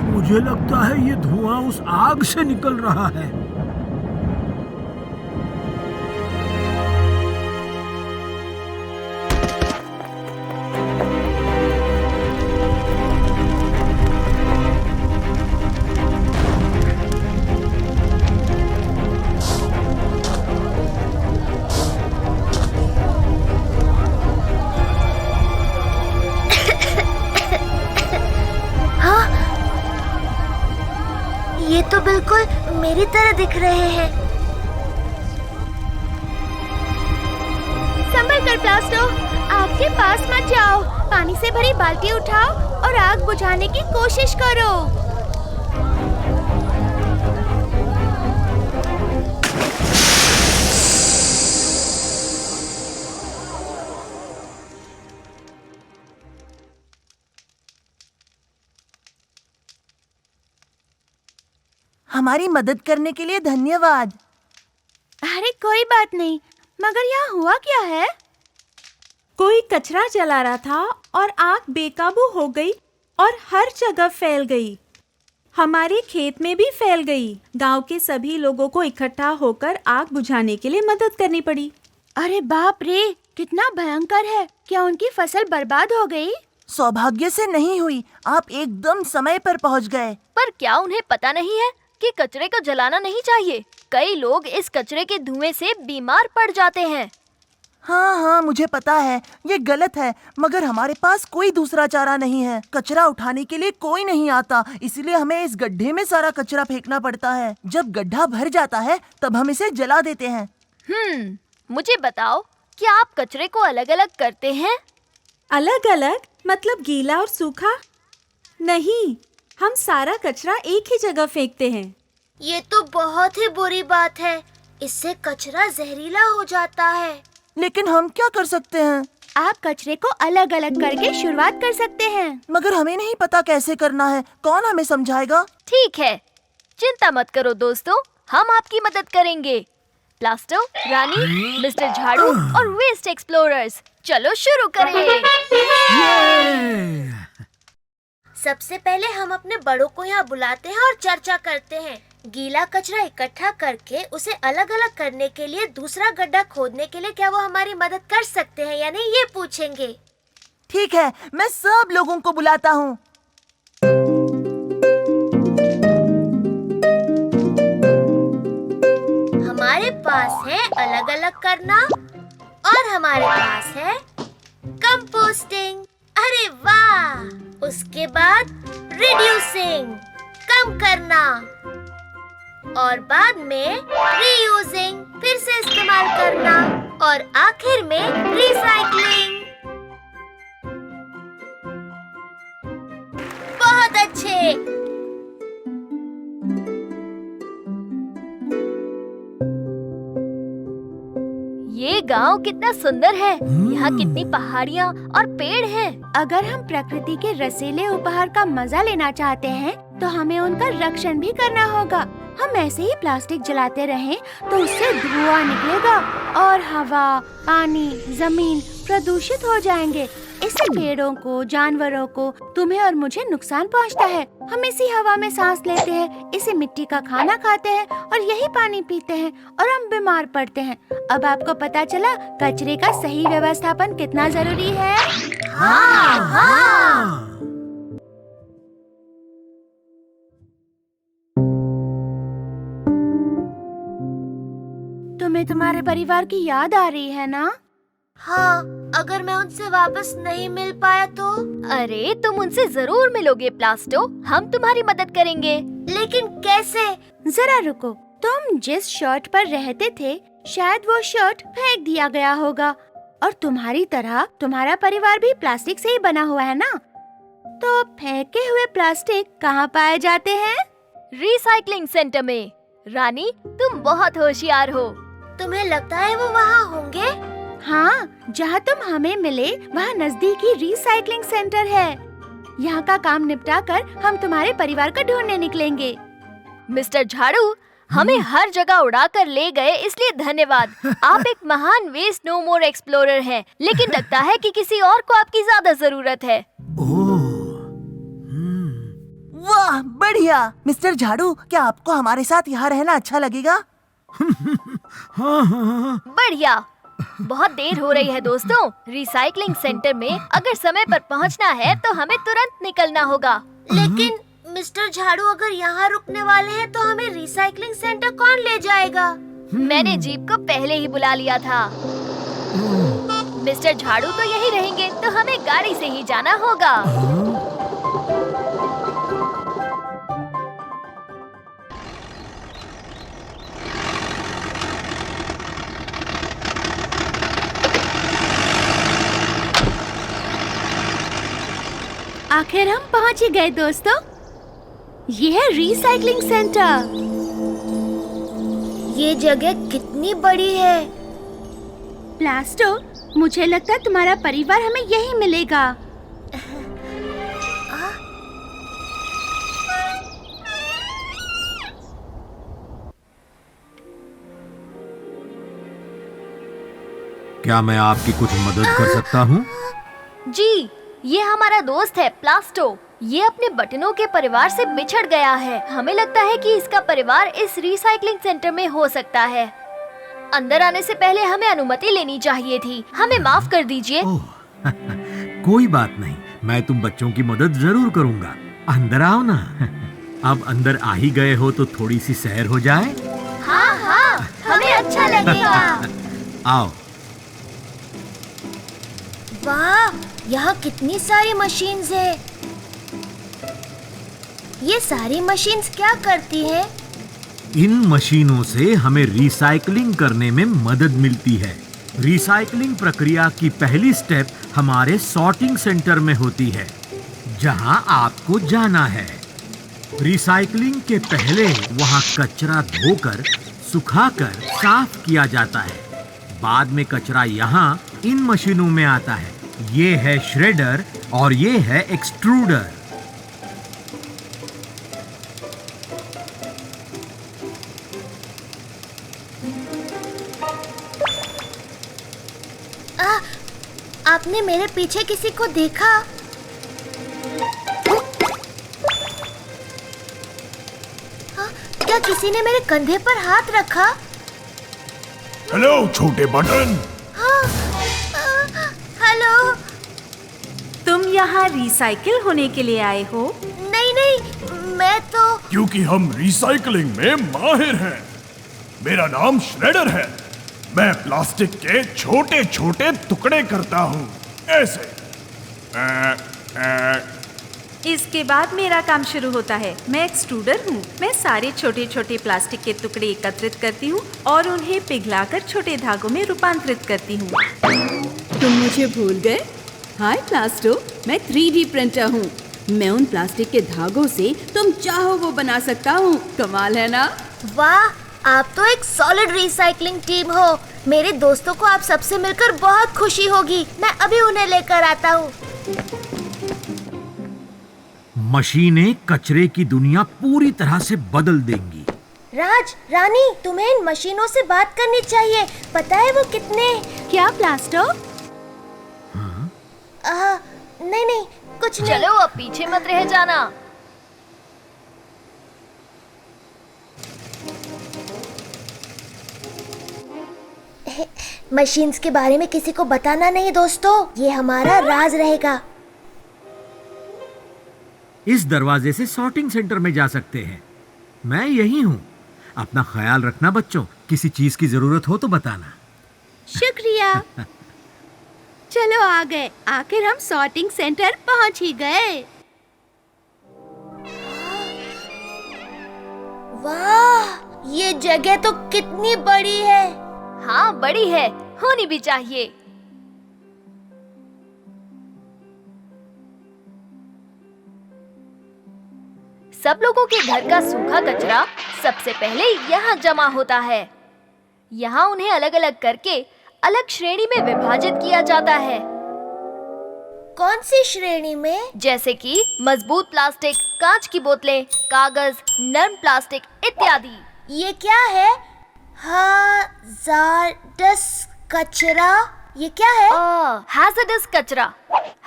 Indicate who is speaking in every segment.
Speaker 1: मुझे लगता है ये धुआं उस आग से निकल रहा है।
Speaker 2: ये तो बिल्कुल मेरी तरह दिख रहे हैं। संभल कर प्लास्टो, आग के पास मत जाओ। पानी से भरी बाल्टी उठाओ और आग बुझाने की कोशिश करो।
Speaker 3: हमारी मदद करने के लिए धन्यवाद।
Speaker 2: अरे कोई बात नहीं, मगर यहाँ हुआ क्या है?
Speaker 4: कोई कचरा जला रहा था और आग बेकाबू हो गई और हर जगह फैल गई। हमारे खेत में भी फैल गई। गांव के सभी लोगों को इकट्ठा होकर आग बुझाने के लिए मदद करनी पड़ी।
Speaker 2: अरे बाप रे, कितना भयंकर है। क्या उनकी फसल बर्बाद हो गई?
Speaker 3: सौभाग्य से नहीं हुई। आप एकदम समय पर पहुंच गए।
Speaker 5: पर क्या उन्हें पता नहीं है कि कचरे को जलाना नहीं चाहिए? कई लोग इस कचरे के धुएं से बीमार पड़ जाते हैं।
Speaker 3: हाँ, मुझे पता है ये गलत है, मगर हमारे पास कोई दूसरा चारा नहीं है। कचरा उठाने के लिए कोई नहीं आता, इसलिए हमें इस गड्ढे में सारा कचरा फेंकना पड़ता है। जब गड्ढा भर जाता है तब हम इसे जला देते हैं।
Speaker 5: मुझे बताओ, क्या आप कचरे को अलग अलग करते हैं?
Speaker 4: अलग अलग मतलब गीला और सूखा? नहीं, हम सारा कचरा एक ही जगह फेंकते हैं।
Speaker 2: ये तो बहुत ही बुरी बात है। इससे कचरा जहरीला हो जाता है।
Speaker 3: लेकिन हम क्या कर सकते हैं?
Speaker 2: आप कचरे को अलग अलग करके शुरुआत कर सकते हैं।
Speaker 3: मगर हमें नहीं पता कैसे करना है। कौन हमें समझाएगा?
Speaker 5: ठीक है, चिंता मत करो दोस्तों, हम आपकी मदद करेंगे। प्लास्टो, रानी, मिस्टर झाड़ू और वेस्ट एक्सप्लोरर्स, चलो शुरू करें।
Speaker 2: सबसे पहले हम अपने बड़ों को यहाँ बुलाते हैं और चर्चा करते हैं। गीला कचरा इकट्ठा करके उसे अलग अलग करने के लिए दूसरा गड्ढा खोदने के लिए क्या वो हमारी मदद कर सकते हैं या नहीं, ये पूछेंगे।
Speaker 3: ठीक है, मैं सब लोगों को बुलाता हूँ।
Speaker 2: हमारे पास है अलग अलग करना और हमारे पास है कंपोस्टिंग। अरे वाह! उसके बाद रिड्यूसिंग, कम करना, और बाद में रीयूजिंग, फिर से इस्तेमाल करना, और आखिर में रिसाइकलिंग। बहुत अच्छे।
Speaker 5: ये गांव कितना सुंदर है। यहाँ कितनी पहाड़ियाँ और पेड़ हैं।
Speaker 2: अगर हम प्रकृति के रसीले उपहार का मजा लेना चाहते हैं तो हमें उनका रक्षण भी करना होगा। हम ऐसे ही प्लास्टिक जलाते रहें तो उससे धुआं निकलेगा और हवा, पानी, जमीन प्रदूषित हो जाएंगे। इससे पेड़ों को, जानवरों को, तुम्हें और मुझे नुकसान पहुंचता है। हम इसी हवा में सांस लेते हैं, इसी मिट्टी का खाना खाते हैं और यही पानी पीते हैं और हम बीमार पड़ते हैं। अब आपको पता चला कचरे का सही व्यवस्थापन कितना जरूरी है।
Speaker 1: हाँ।
Speaker 2: तुम्हें तुम्हारे परिवार की याद आ रही है ना? हाँ, अगर मैं उनसे वापस नहीं मिल पाया तो?
Speaker 5: अरे तुम उनसे जरूर मिलोगे प्लास्टो, हम तुम्हारी मदद करेंगे।
Speaker 2: लेकिन कैसे? जरा रुको, तुम जिस शर्ट पर रहते थे शायद वो शर्ट फेंक दिया गया होगा, और तुम्हारी तरह तुम्हारा परिवार भी प्लास्टिक से ही बना हुआ है ना? तो फेंके हुए प्लास्टिक कहाँ पाए जाते हैं?
Speaker 5: रिसाइकलिंग सेंटर में। रानी, तुम बहुत होशियार हो। तुम्हें लगता है वो वहाँ होंगे?
Speaker 2: हाँ, जहाँ तुम हमें मिले वहाँ नजदीकी रिसाइकलिंग सेंटर है। यहाँ का काम निपटा कर हम तुम्हारे परिवार को ढूंढने निकलेंगे।
Speaker 5: मिस्टर झाड़ू, हमें हर जगह उड़ा कर ले गए इसलिए धन्यवाद। आप एक महान वेस्ट नो मोर एक्सप्लोरर हैं, लेकिन लगता है कि किसी और को आपकी ज्यादा जरूरत है।
Speaker 1: ओह,
Speaker 3: वाह, बढ़िया। मिस्टर झाड़ू, क्या आपको हमारे साथ यहाँ रहना अच्छा लगेगा?
Speaker 1: हाँ हाँ।
Speaker 5: बढ़िया। बहुत देर हो रही है दोस्तों। रिसाइकलिंग सेंटर में अगर समय पर पहुंचना है तो हमें तुरंत निकलना होगा।
Speaker 2: लेकिन मिस्टर झाड़ू, अगर यहाँ रुकने वाले हैं तो हमें रिसाइकलिंग सेंटर कौन ले जाएगा?
Speaker 5: मैंने जीप को पहले ही बुला लिया था। मिस्टर झाड़ू तो यही रहेंगे, तो हमें गाड़ी से ही जाना होगा।
Speaker 2: आखिर हम पहुँच ही गए दोस्तों। ये है रिसाइकलिंग सेंटर। ये जगह कितनी बड़ी है। प्लास्टो, मुझे लगता है तुम्हारा परिवार हमें यही मिलेगा।
Speaker 1: क्या मैं आपकी कुछ मदद कर सकता हूँ?
Speaker 5: जी, ये हमारा दोस्त है प्लास्टो। ये अपने बटनों के परिवार से बिछड़ गया है। हमें लगता है कि इसका परिवार इस रिसाइकलिंग सेंटर में हो सकता है। अंदर आने से पहले हमें अनुमति लेनी चाहिए थी। हमें माफ कर दीजिए।
Speaker 1: ओह, कोई बात नहीं, मैं तुम बच्चों की मदद जरूर करूँगा। अंदर आओ ना। अब अंदर आ ही गए हो तो थोड़ी सी सैर हो जाए।
Speaker 5: हाँ हाँ, हमें अच्छा लगेगा।
Speaker 1: आओ।
Speaker 2: वाह, यहाँ कितनी सारी मशीन्स हैं। ये सारी मशीन्स क्या करती हैं?
Speaker 1: इन मशीनों से हमें रिसाइकलिंग करने में मदद मिलती है। रिसाइकलिंग प्रक्रिया की पहली स्टेप हमारे सॉर्टिंग सेंटर में होती है, जहां आपको जाना है। रिसाइकलिंग के पहले वहां कचरा धोकर, सुखाकर साफ किया जाता है। बाद में कचरा यहाँ इन मशीनों में आता है। ये है श्रेडर और ये है एक्सट्रूडर।
Speaker 2: आपने मेरे पीछे किसी को देखा? क्या किसी ने मेरे कंधे पर हाथ रखा?
Speaker 6: हेलो छोटे बटन।
Speaker 2: हेलो।
Speaker 4: तुम यहाँ रिसाइकिल होने के लिए आए हो?
Speaker 2: नहीं नहीं, मैं तो।
Speaker 6: क्योंकि हम रिसाइकलिंग में माहिर हैं। मेरा नाम श्रेडर है। मैं प्लास्टिक के छोटे छोटे टुकड़े करता हूँ, ऐसे।
Speaker 4: इसके बाद मेरा काम शुरू होता है। मैं एक्सट्रूडर हूँ। मैं सारे छोटे छोटे प्लास्टिक के टुकड़े एकत्रित करती हूँ और उन्हें पिघलाकर छोटे धागों में रूपांतरित करती हूँ।
Speaker 7: तुम मुझे भूल गए? हाय प्लास्टो, मैं 3D प्रिंटर हूँ। मैं उन प्लास्टिक के धागों से तुम चाहो वो बना सकता हूँ। कमाल है ना?
Speaker 2: वाह, आप तो एक सॉलिड रिसाइकलिंग टीम हो। मेरे दोस्तों को आप सबसे मिलकर बहुत खुशी होगी। मैं अभी उन्हें लेकर आता हूँ।
Speaker 1: मशीनें कचरे की दुनिया पूरी तरह से बदल देंगी।
Speaker 2: राज, रानी, तुम्हें इन मशीनों से बात करनी चाहिए। पता है वो कितने? क्या प्लास्टो? नहीं नहीं, कुछ नहीं।
Speaker 5: चलो अब पीछे मत रह जाना।
Speaker 2: मशीन्स के बारे में किसी को बताना नहीं दोस्तों, ये हमारा राज रहेगा।
Speaker 1: इस दरवाजे से सॉर्टिंग सेंटर में जा सकते हैं। मैं यही हूँ। अपना ख्याल रखना बच्चों। किसी चीज की जरूरत हो तो बताना।
Speaker 2: शुक्रिया। चलो आ गए। आखिर हम सॉर्टिंग सेंटर पहुंच ही गए। वाह, ये जगह तो कितनी बड़ी है।
Speaker 5: हाँ, बड़ी है, होनी भी चाहिए। सब लोगों के घर का सूखा कचरा सबसे पहले यहाँ जमा होता है। यहाँ उन्हें अलग अलग करके अलग श्रेणी में विभाजित किया जाता है।
Speaker 2: कौन सी श्रेणी में?
Speaker 5: जैसे कि मजबूत प्लास्टिक, कांच की बोतलें, कागज, नरम प्लास्टिक इत्यादि।
Speaker 2: ये क्या है? हैजार्डस कचरा, ये क्या है?
Speaker 5: हैजर्डस कचरा।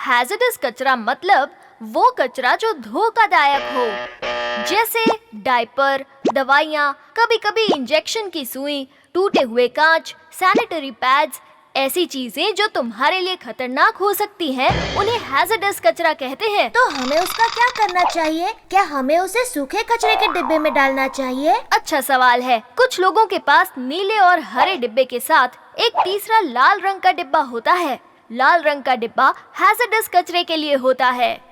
Speaker 5: हैजर्डस कचरा मतलब वो कचरा जो धोखादायक हो, जैसे डायपर, दवाइयाँ, कभी-कभी इंजेक्शन की सुई, टूटे हुए कांच, सैनिटरी पैड्स, ऐसी चीजें जो तुम्हारे लिए खतरनाक हो सकती हैं, उन्हें हैजर्डस कचरा कहते हैं।
Speaker 2: तो हमें उसका क्या करना चाहिए? क्या हमें उसे सूखे कचरे के डिब्बे में डालना चाहिए?
Speaker 5: अच्छा सवाल है। कुछ लोगों के पास नीले और हरे डिब्बे के साथ एक तीसरा लाल रंग का डिब्बा होता है। लाल रंग का डिब्बा हैजर्डस कचरे के लिए होता है।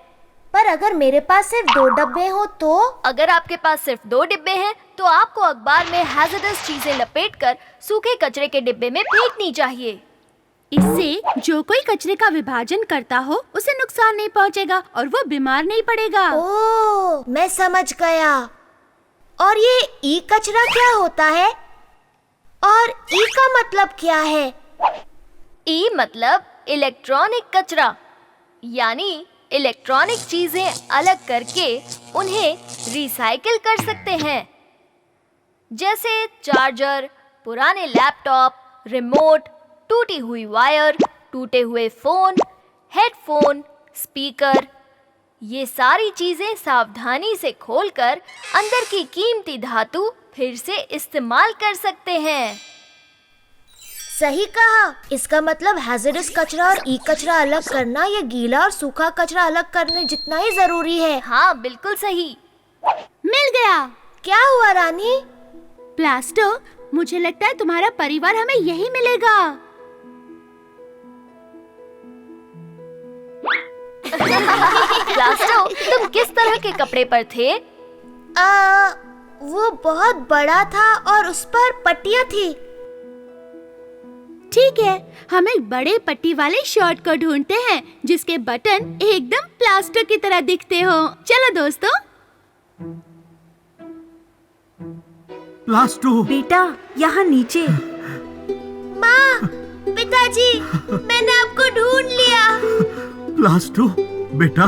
Speaker 2: पर अगर मेरे पास सिर्फ 2 डब्बे हो तो?
Speaker 5: अगर आपके पास सिर्फ 2 डिब्बे हैं, तो आपको अखबार में हैजर्डस चीजें लपेटकर सूखे कचरे के डिब्बे में फेंकनी चाहिए।
Speaker 4: इससे जो कोई कचरे का विभाजन करता हो उसे नुकसान नहीं पहुंचेगा और वो बीमार नहीं पड़ेगा।
Speaker 2: ओह, मैं समझ गया। और ये ई कचरा क्या होता है? और ई का मतलब क्या है?
Speaker 5: ई मतलब इलेक्ट्रॉनिक कचरा, यानी इलेक्ट्रॉनिक चीजें अलग करके उन्हें रिसाइकिल कर सकते हैं। जैसे चार्जर, पुराने लैपटॉप, रिमोट, टूटी हुई वायर, टूटे हुए फोन, हेडफोन, स्पीकर। ये सारी चीजें सावधानी से खोलकर अंदर की कीमती धातु फिर से इस्तेमाल कर सकते हैं।
Speaker 2: सही कहा। इसका मतलब हैजर्डस कचरा और ई कचरा अलग करना ये गीला और सूखा कचरा अलग करने जितना ही जरूरी है।
Speaker 5: हाँ, बिल्कुल सही।
Speaker 4: मिल गया।
Speaker 2: क्या हुआ रानी?
Speaker 4: प्लास्टो, मुझे लगता है तुम्हारा परिवार हमें यही मिलेगा।
Speaker 5: प्लास्टो, तुम किस तरह के कपड़े पर थे?
Speaker 2: वो बहुत बड़ा था और उस पर पट्टियाँ थी।
Speaker 4: ठीक है, हम एक बड़े पट्टी वाले शर्ट को ढूंढते हैं जिसके बटन एकदम प्लास्टिक की तरह दिखते हो। चलो दोस्तों।
Speaker 1: प्लास्टो,
Speaker 4: बेटा, यहाँ नीचे।
Speaker 2: माँ, पिताजी, मैंने आपको ढूंढ लिया।
Speaker 1: प्लास्टो बेटा।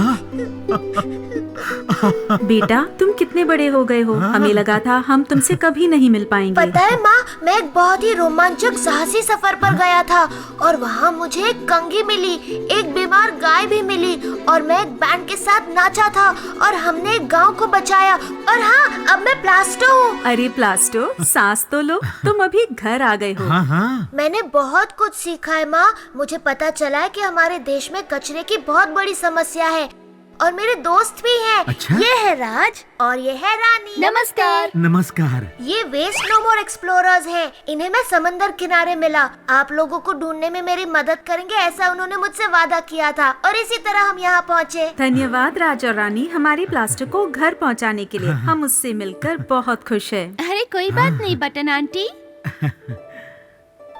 Speaker 8: बेटा, तुम कितने बड़े हो गए हो। हमें लगा था हम तुमसे कभी नहीं मिल पाएंगे।
Speaker 2: पता है माँ, मैं एक बहुत ही रोमांचक साहसी सफर पर गया था और वहाँ मुझे एक कंघी मिली, एक बीमार गाय भी मिली और मैं एक बैंड के साथ नाचा था और हमने एक गांव को बचाया। और हाँ, अब मैं प्लास्टो हूँ।
Speaker 8: अरे प्लास्टो, सांस तो लो, तुम अभी घर आ गए हो।
Speaker 1: हाँ हाँ।
Speaker 2: मैंने बहुत कुछ सीखा है माँ। मुझे पता चला है कि हमारे देश में कचरे की बहुत बड़ी समस्या है और मेरे दोस्त भी हैं।
Speaker 1: अच्छा?
Speaker 2: ये है राज और ये है रानी।
Speaker 5: नमस्कार।
Speaker 1: नमस्कार।
Speaker 2: ये वेस्ट नो मोर एक्सप्लोरर्स हैं। इन्हें मैं समंदर किनारे मिला। आप लोगों को ढूंढने में मेरी मदद करेंगे ऐसा उन्होंने मुझसे वादा किया था और इसी तरह हम यहाँ पहुँचे।
Speaker 8: धन्यवाद राज और रानी, हमारी प्लास्टिक को घर पहुँचाने के लिए। हम उससे मिलकर बहुत खुश है।
Speaker 4: अरे कोई बात नहीं बटन आंटी।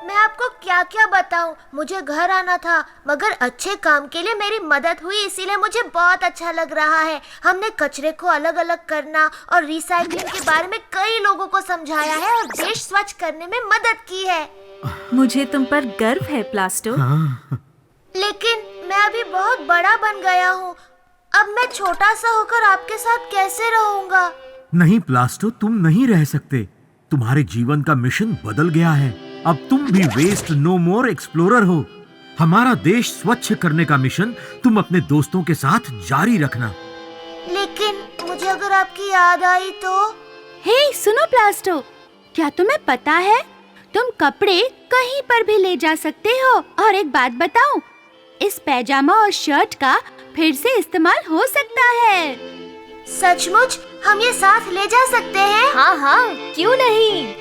Speaker 2: मैं आपको क्या क्या बताऊं। मुझे घर आना था मगर अच्छे काम के लिए मेरी मदद हुई, इसीलिए मुझे बहुत अच्छा लग रहा है। हमने कचरे को अलग अलग करना और रिसाइकलिंग के बारे में कई लोगों को समझाया है और देश स्वच्छ करने में मदद की है।
Speaker 8: मुझे तुम पर गर्व है प्लास्टो।
Speaker 2: लेकिन मैं अभी बहुत बड़ा बन गया हूँ। अब मैं छोटा सा होकर आपके साथ कैसे रहूँगा?
Speaker 1: नहीं प्लास्टो, तुम नहीं रह सकते। तुम्हारे जीवन का मिशन बदल गया है। अब तुम भी वेस्ट नो मोर एक्सप्लोरर हो। हमारा देश स्वच्छ करने का मिशन तुम अपने दोस्तों के साथ जारी रखना।
Speaker 2: लेकिन मुझे अगर आपकी याद आई तो?
Speaker 4: हे सुनो प्लास्टो, क्या तुम्हें पता है तुम कपड़े कहीं पर भी ले जा सकते हो। और एक बात बताऊं, इस पैजामा और शर्ट का फिर से इस्तेमाल हो सकता है।
Speaker 2: सचमुच? हम ये साथ ले जा सकते हैं?
Speaker 5: हाँ हाँ, क्यों नहीं।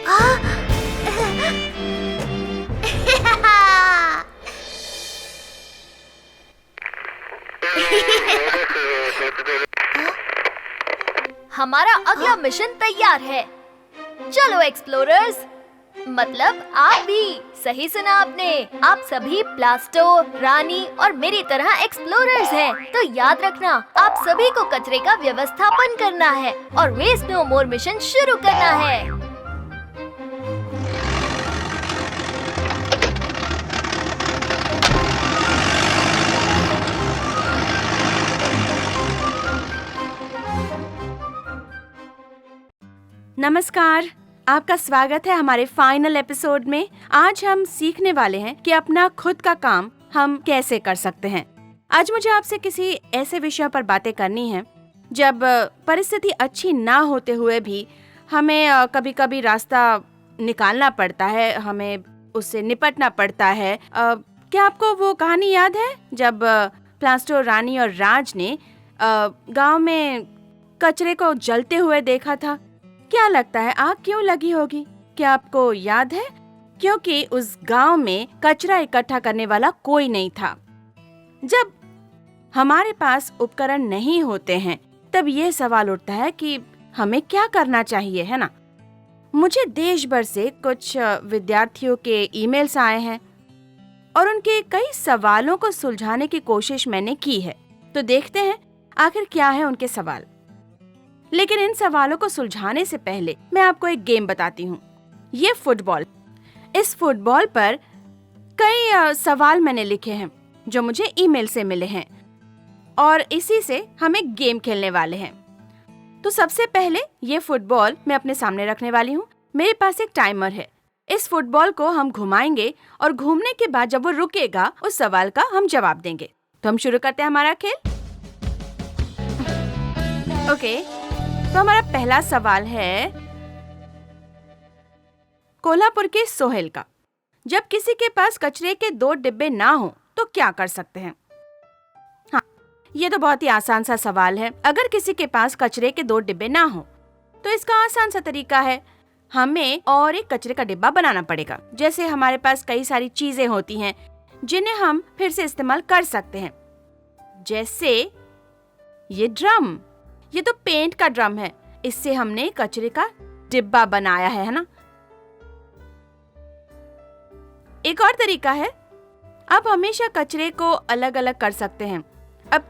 Speaker 5: हमारा अगला मिशन तैयार है। चलो एक्सप्लोरर्स, मतलब आप भी। सही सुना आपने। आप सभी प्लास्टो, रानी और मेरी तरह एक्सप्लोरर्स हैं। तो याद रखना, आप सभी को कचरे का व्यवस्थापन करना है और वेस्ट नो मोर मिशन शुरू करना है।
Speaker 2: नमस्कार, आपका स्वागत है हमारे फाइनल एपिसोड में। आज हम सीखने वाले हैं कि अपना खुद का काम हम कैसे कर सकते हैं। आज मुझे आपसे किसी ऐसे विषय पर बातें करनी है जब परिस्थिति अच्छी ना होते हुए भी हमें कभी कभी रास्ता निकालना पड़ता है, हमें उससे निपटना पड़ता है। क्या आपको वो कहानी याद है जब प्लास्टो, रानी और राज ने गांव में कचरे को जलते हुए देखा था? क्या लगता है आग क्यों लगी होगी? क्या आपको याद है? क्योंकि उस गांव में कचरा इकट्ठा करने वाला कोई नहीं था। जब हमारे पास उपकरण नहीं होते हैं तब ये सवाल उठता है कि हमें क्या करना चाहिए, है ना? मुझे देश भर से कुछ विद्यार्थियों के ईमेल्स आए हैं और उनके कई सवालों को सुलझाने की कोशिश मैंने की है। तो देखते हैं आखिर क्या है उनके सवाल। लेकिन इन सवालों को सुलझाने से पहले मैं आपको एक गेम बताती हूँ। ये फुटबॉल। इस फुटबॉल पर कई सवाल मैंने लिखे हैं जो मुझे ईमेल से मिले हैं और इसी से हम एक गेम खेलने वाले हैं। तो सबसे पहले ये फुटबॉल मैं अपने सामने रखने वाली हूँ। मेरे पास एक टाइमर है। इस फुटबॉल को हम घुमाएंगे और घूमने के बाद जब वो रुकेगा उस सवाल का हम जवाब देंगे। तो हम शुरू करते हैं हमारा खेल। ओके, तो हमारा पहला सवाल है कोल्हापुर के सोहेल का। जब किसी के पास कचरे के 2 डिब्बे ना हो तो क्या कर सकते हैं? हाँ, ये तो बहुत ही आसान सा सवाल है। अगर किसी के पास कचरे के 2 डिब्बे ना हो तो इसका आसान सा तरीका है, हमें और एक कचरे का डिब्बा बनाना पड़ेगा। जैसे हमारे पास कई सारी चीजें होती हैं जिन्हें हम फिर से इस्तेमाल कर सकते हैं। जैसे ये ड्रम, ये तो पेंट का ड्रम है, इससे हमने कचरे का डिब्बा बनाया है ना? एक और तरीका है, आप हमेशा कचरे को अलग अलग कर सकते हैं। अब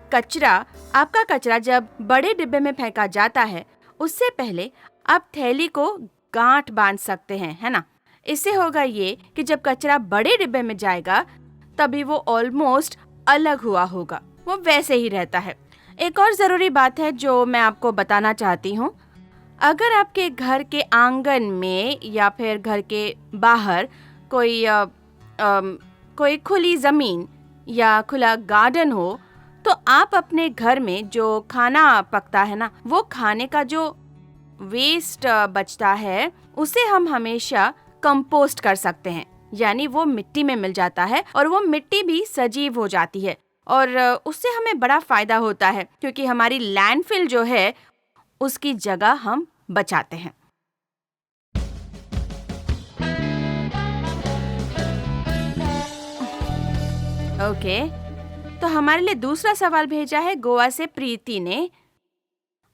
Speaker 2: आपका कचरा जब बड़े डिब्बे में फेंका जाता है उससे पहले आप थैली को गांठ बांध सकते हैं, है ना? इससे होगा ये कि जब कचरा बड़े डिब्बे में जाएगा तभी वो ऑलमोस्ट अलग हुआ होगा, वो वैसे ही रहता है। एक और जरूरी बात है जो मैं आपको बताना चाहती हूँ। अगर आपके घर के आंगन में या फिर घर के बाहर कोई खुली जमीन या खुला गार्डन हो तो आप अपने घर में जो खाना पकता है ना, वो खाने का जो वेस्ट बचता है उसे हम हमेशा कंपोस्ट कर सकते हैं। यानी वो मिट्टी में मिल जाता है और वो मिट्टी भी सजीव हो जाती है और उससे हमें बड़ा फायदा होता है क्योंकि हमारी लैंडफिल जो है उसकी जगह हम बचाते हैं। ओके, तो हमारे लिए दूसरा सवाल भेजा है गोवा से प्रीति ने।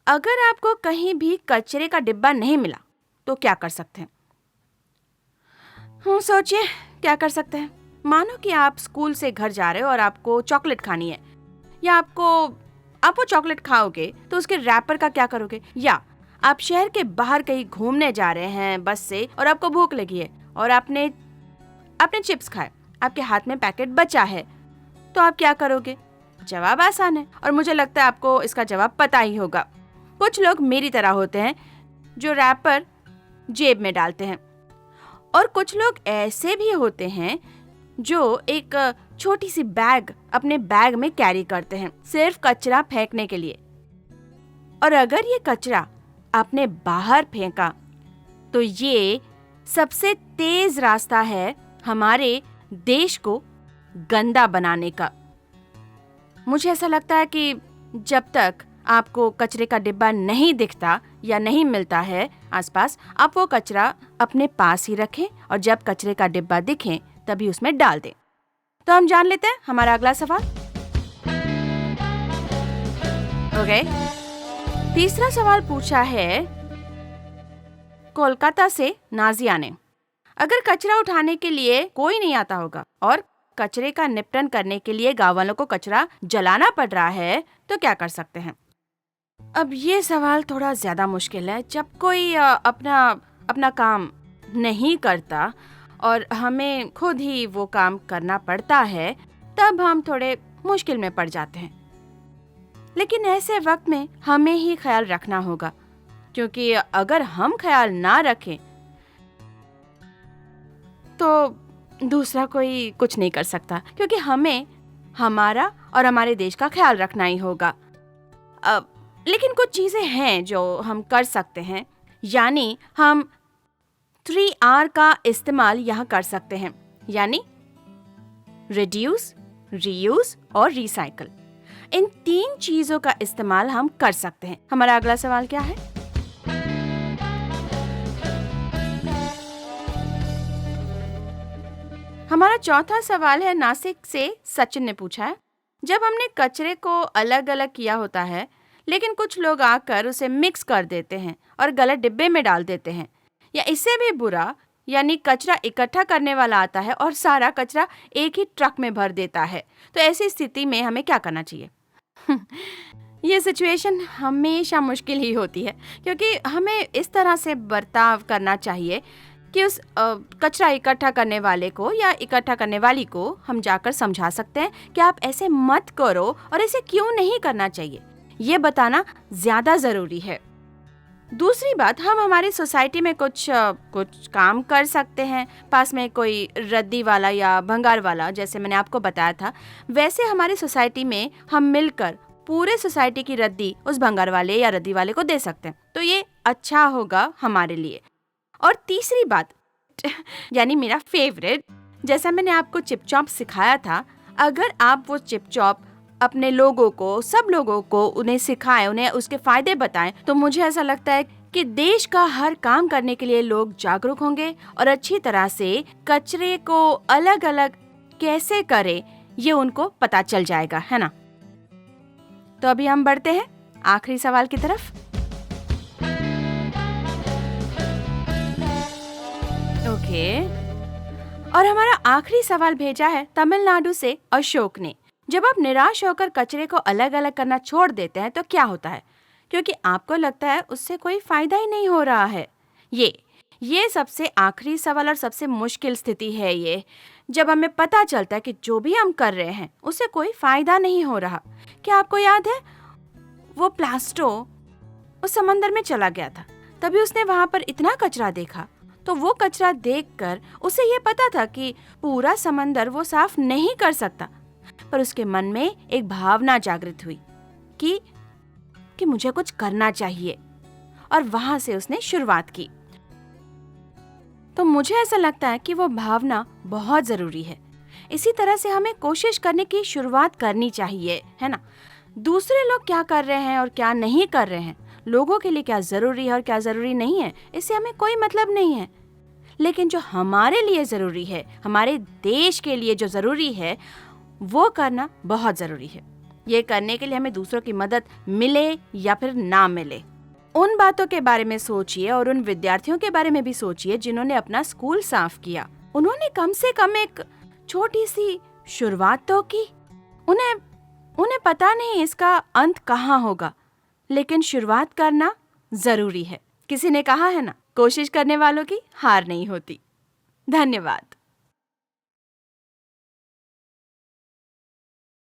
Speaker 2: अगर आपको कहीं भी कचरे का डिब्बा नहीं मिला तो क्या कर सकते हैं? सोचिए क्या कर सकते हैं। मानो कि आप स्कूल से घर जा रहे हो और आपको चॉकलेट खानी है, या आप वो चॉकलेट खाओगे तो उसके रैपर का क्या करोगे? या आप शहर के बाहर कहीं घूमने जा रहे हैं बस से और आपको भूख लगी है और आपने चिप्स खाए, आपके हाथ में पैकेट बचा है, तो आप क्या करोगे? जवाब आसान है और मुझे लगता है आपको इसका जवाब पता ही होगा। कुछ लोग मेरी तरह होते हैं जो रैपर जेब में डालते हैं और कुछ लोग ऐसे भी होते हैं जो एक छोटी सी बैग अपने बैग में कैरी करते हैं सिर्फ कचरा फेंकने के लिए। और अगर ये कचरा आपने बाहर फेंका तो ये सबसे तेज रास्ता है हमारे देश को गंदा बनाने का। मुझे ऐसा लगता है कि जब तक आपको कचरे का डिब्बा नहीं दिखता या नहीं मिलता है आसपास, आप वो कचरा अपने पास ही रखें और जब कचरे का डिब्बा दिखे तभी उसमें डाल दें। तो हम जान लेते हैं हमारा अगला सवाल। ओके, तीसरा सवाल पूछा है कोलकाता से नाजिया ने। अगर कचरा उठाने के लिए कोई नहीं आता होगा और कचरे का निपटन करने के लिए गांव वालों को कचरा जलाना पड़ रहा है तो क्या कर सकते हैं? अब ये सवाल थोड़ा ज्यादा मुश्किल है। जब कोई अपना काम नहीं करता और हमें खुद ही वो काम करना पड़ता है तब हम थोड़े मुश्किल में पड़ जाते हैं। लेकिन ऐसे वक्त में हमें ही ख्याल रखना होगा
Speaker 7: क्योंकि अगर हम ख्याल ना रखें तो दूसरा कोई कुछ नहीं कर सकता, क्योंकि हमें हमारा और हमारे देश का ख्याल रखना ही होगा। लेकिन कुछ चीज़ें हैं जो हम कर सकते हैं, यानी हम 3R का इस्तेमाल यहाँ कर सकते हैं, यानी रिड्यूस, रीयूज और रिसाइकल। इन 3 चीज़ों का इस्तेमाल हम कर सकते हैं। हमारा अगला सवाल क्या है? हमारा चौथा सवाल है, नासिक से सचिन ने पूछा है, जब हमने कचरे को अलग अलग किया होता है लेकिन कुछ लोग आकर उसे मिक्स कर देते हैं और गलत डिब्बे में डाल देते हैं, या इससे भी बुरा, यानी कचरा इकट्ठा करने वाला आता है और सारा कचरा एक ही ट्रक में भर देता है, तो ऐसी स्थिति में हमें क्या करना चाहिए? ये सिचुएशन हमेशा मुश्किल ही होती है, क्योंकि हमें इस तरह से बर्ताव करना चाहिए कि उस कचरा इकट्ठा करने वाले को या इकट्ठा करने वाली को हम जाकर समझा सकते हैं कि आप ऐसे मत करो और ऐसे क्यों नहीं करना चाहिए, ये बताना ज़्यादा ज़रूरी है। दूसरी बात, हम हमारी सोसाइटी में कुछ काम कर सकते हैं। पास में कोई रद्दी वाला या भंगार वाला, जैसे मैंने आपको बताया था, वैसे हमारी सोसाइटी में हम मिलकर पूरे सोसाइटी की रद्दी उस भंगार वाले या रद्दी वाले को दे सकते हैं, तो ये अच्छा होगा हमारे लिए। और तीसरी बात, यानी मेरा फेवरेट, जैसा मैंने आपको चिप चॉप सिखाया था, अगर आप वो चिप चॉप अपने लोगों को, सब लोगों को उन्हें सिखाएं, उन्हें उसके फायदे बताएं, तो मुझे ऐसा लगता है कि देश का हर काम करने के लिए लोग जागरूक होंगे और अच्छी तरह से कचरे को अलग अलग कैसे करें ये उनको पता चल जाएगा, है ना? तो अभी हम बढ़ते हैं आखिरी सवाल की तरफ। ओके, और हमारा आखिरी सवाल भेजा है तमिलनाडु से अशोक ने। जब आप निराश होकर कचरे को अलग अलग करना छोड़ देते हैं तो क्या होता है, क्योंकि आपको लगता है उससे कोई फायदा ही नहीं हो रहा है। ये सबसे आखिरी सवाल और सबसे मुश्किल स्थिति है ये, जब हमें पता चलता है कि जो भी हम कर रहे हैं उससे कोई फायदा नहीं हो रहा। क्या आपको याद है, वो प्लास्टो उस समंदर में चला गया था, तभी उसने वहां पर इतना कचरा देखा, तो वो कचरा देखकर उसे ये पता था कि पूरा समंदर वो साफ नहीं कर सकता, पर उसके मन में एक भावना जागृत हुई कि मुझे कुछ करना चाहिए, और वहां से उसने शुरुआत की। तो मुझे ऐसा लगता है कि वो भावना बहुत जरूरी है। इसी तरह से हमें कोशिश करने की शुरुआत करनी चाहिए, है ना? दूसरे लोग क्या कर रहे हैं और क्या नहीं कर रहे हैं, लोगों के लिए क्या जरूरी है और क्या जरूरी नहीं है, इससे हमें कोई मतलब नहीं है। लेकिन जो हमारे लिए जरूरी है, हमारे देश के लिए जो जरूरी है, वो करना बहुत जरूरी है। ये करने के लिए हमें दूसरों की मदद मिले या फिर ना मिले, उन बातों के बारे में सोचिए और उन विद्यार्थियों के बारे में भी सोचिए जिन्होंने अपना स्कूल साफ किया। उन्होंने कम से कम एक छोटी सी शुरुआत तो की। उन्हें पता नहीं इसका अंत कहाँ होगा, लेकिन शुरुआत करना जरूरी है। किसी ने कहा है ना, कोशिश करने वालों की हार नहीं होती। धन्यवाद।